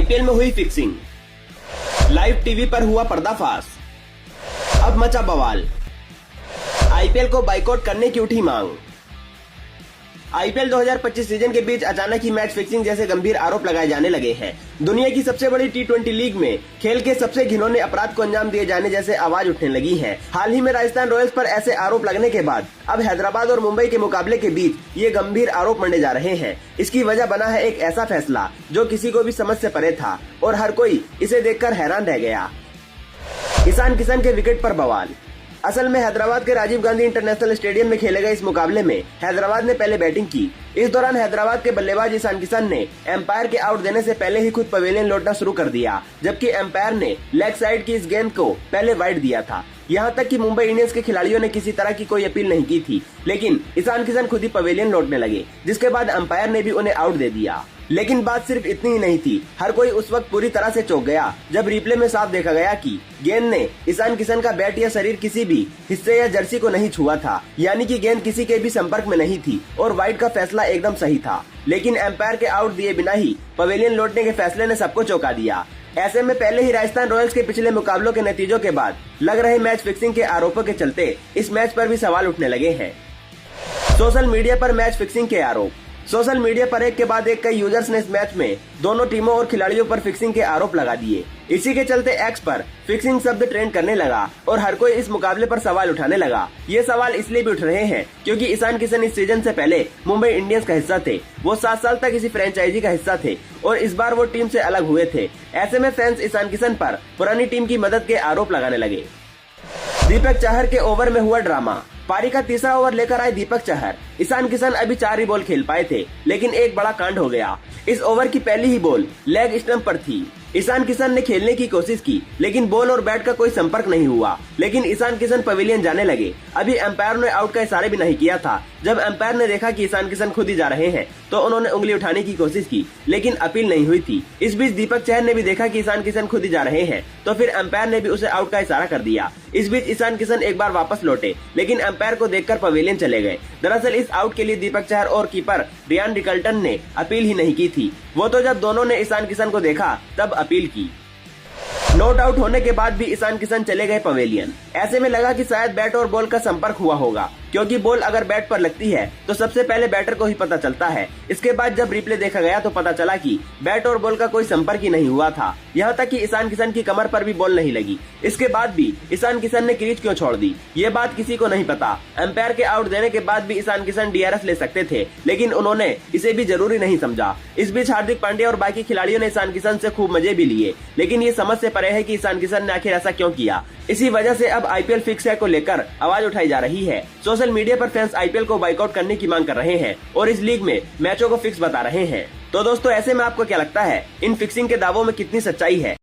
IPL में हुई fixing, live TV पर हुआ पर्दाफाश, अब मचा बवाल, आईपीएल को बाइकआउट करने की उठी मांग। आईपीएल 2025 सीजन के बीच अचानक ही मैच फिक्सिंग जैसे गंभीर आरोप लगाए जाने लगे हैं। दुनिया की सबसे बड़ी टी20 लीग में खेल के सबसे घिनौने अपराध को अंजाम दिए जाने जैसे आवाज उठने लगी है। हाल ही में राजस्थान रॉयल्स पर ऐसे आरोप लगने के बाद अब हैदराबाद और मुंबई के मुकाबले के बीच ये गंभीर आरोप मंडे जा रहे हैं। इसकी वजह बना है एक ऐसा फैसला जो किसी को भी समझ से परे था और हर कोई इसे देखकर हैरान रह गया। ईशान किशन के विकेट पर बवाल। असल में हैदराबाद के राजीव गांधी इंटरनेशनल स्टेडियम में खेले गए इस मुकाबले में हैदराबाद ने पहले बैटिंग की। इस दौरान हैदराबाद के बल्लेबाज ईशान किशन ने एम्पायर के आउट देने से पहले ही खुद पवेलियन लौटना शुरू कर दिया, जबकि एम्पायर ने लेग साइड की इस गेंद को पहले वाइड दिया था। यहाँ तक कि मुंबई इंडियंस के खिलाड़ियों ने किसी तरह की कोई अपील नहीं की थी, लेकिन ईशान किशन खुद ही पवेलियन लौटने लगे, जिसके बाद एम्पायर ने भी उन्हें आउट दे दिया। लेकिन बात सिर्फ इतनी ही नहीं थी। हर कोई उस वक्त पूरी तरह से चौंक गया जब रिप्ले में साफ देखा गया कि गेंद ने ईशान किशन का बैट या शरीर किसी भी हिस्से या जर्सी को नहीं छुआ था, यानी कि गेंद किसी के भी संपर्क में नहीं थी और वाइड का फैसला एकदम सही था। लेकिन एम्पायर के आउट दिए बिना ही पवेलियन लौटने के फैसले ने सबको चौंका दिया। ऐसे में पहले ही राजस्थान रॉयल्स के पिछले मुकाबलों के नतीजों के बाद लग रहे मैच फिक्सिंग के आरोपों के चलते इस मैच पर भी सवाल उठने लगे हैं। सोशल मीडिया पर मैच फिक्सिंग के आरोप। सोशल मीडिया पर एक के बाद एक कई यूजर्स ने इस मैच में दोनों टीमों और खिलाड़ियों पर फिक्सिंग के आरोप लगा दिए। इसी के चलते एक्स पर फिक्सिंग शब्द ट्रेंड करने लगा और हर कोई इस मुकाबले पर सवाल उठाने लगा। ये सवाल इसलिए भी उठ रहे हैं क्योंकि ईशान किशन इस सीजन से पहले मुंबई इंडियंस का हिस्सा थे। वो 7 साल तक इसी फ्रेंचाइजी का हिस्सा थे और इस बार वो टीम से अलग हुए थे। ऐसे में फैंस ईशान किशन पर पुरानी टीम की मदद के आरोप लगाने लगे। दीपक चहर के ओवर में हुआ ड्रामा। पारी का तीसरा ओवर लेकर आए दीपक चहर। ईशान किशन अभी 4 ही बॉल खेल पाए थे, लेकिन एक बड़ा कांड हो गया। इस ओवर की पहली ही बॉल लेग स्टंप पर थी। ईशान किशन ने खेलने की कोशिश की, लेकिन बॉल और बैट का कोई संपर्क नहीं हुआ। लेकिन ईशान किशन पवेलियन जाने लगे। अभी एम्पायर ने आउट का इशारा भी नहीं किया था। जब एम्पायर ने देखा कि ईशान किशन खुद ही जा रहे हैं, तो उन्होंने उंगली उठाने की कोशिश की, लेकिन अपील नहीं हुई थी। इस बीच दीपक चहर ने भी देखा कि ईशान किशन खुद ही जा रहे हैं, तो फिर एम्पायर ने भी उसे आउट का इशारा कर दिया। इस बीच ईशान किशन एक बार वापस लौटे, लेकिन एम्पायर को देखकर पवेलियन चले गए। दरअसल इस आउट के लिए दीपक चहर और कीपर रियान रिकल्टन ने अपील ही नहीं की थी। वो तो जब दोनों ने ईशान किशन को देखा तब अपील की। नॉट आउट होने के बाद भी ईशान किशन चले गए पवेलियन। ऐसे में लगा कि शायद बैट और बॉल का संपर्क हुआ होगा, क्योंकि बॉल अगर बैट पर लगती है तो सबसे पहले बैटर को ही पता चलता है। इसके बाद जब रिप्ले देखा गया तो पता चला कि बैट और बॉल का कोई संपर्क ही नहीं हुआ था। यहाँ तक कि ईशान किशन की कमर पर भी बॉल नहीं लगी। इसके बाद भी ईशान किशन ने क्रीज क्यों छोड़ दी, ये बात किसी को नहीं पता। एम्पायर के आउट देने के बाद भी ईशान किशन डीआरएस ले सकते थे, लेकिन उन्होंने इसे भी जरूरी नहीं समझा। इस बीच हार्दिक पांड्या और बाकी खिलाड़ियों ने ईशान किशन से खूब मजे भी लिए, लेकिन ये समझ से परे है कि ईशान किशन ने आखिर ऐसा क्यों किया। इसी वजह से अब आईपीएल फिक्स है को लेकर आवाज उठाई जा रही है। सोशल मीडिया पर फैंस आईपीएल को बाइकआउट करने की मांग कर रहे हैं और इस लीग में मैचों को फिक्स बता रहे हैं। तो दोस्तों, ऐसे में आपको क्या लगता है, इन फिक्सिंग के दावों में कितनी सच्चाई है?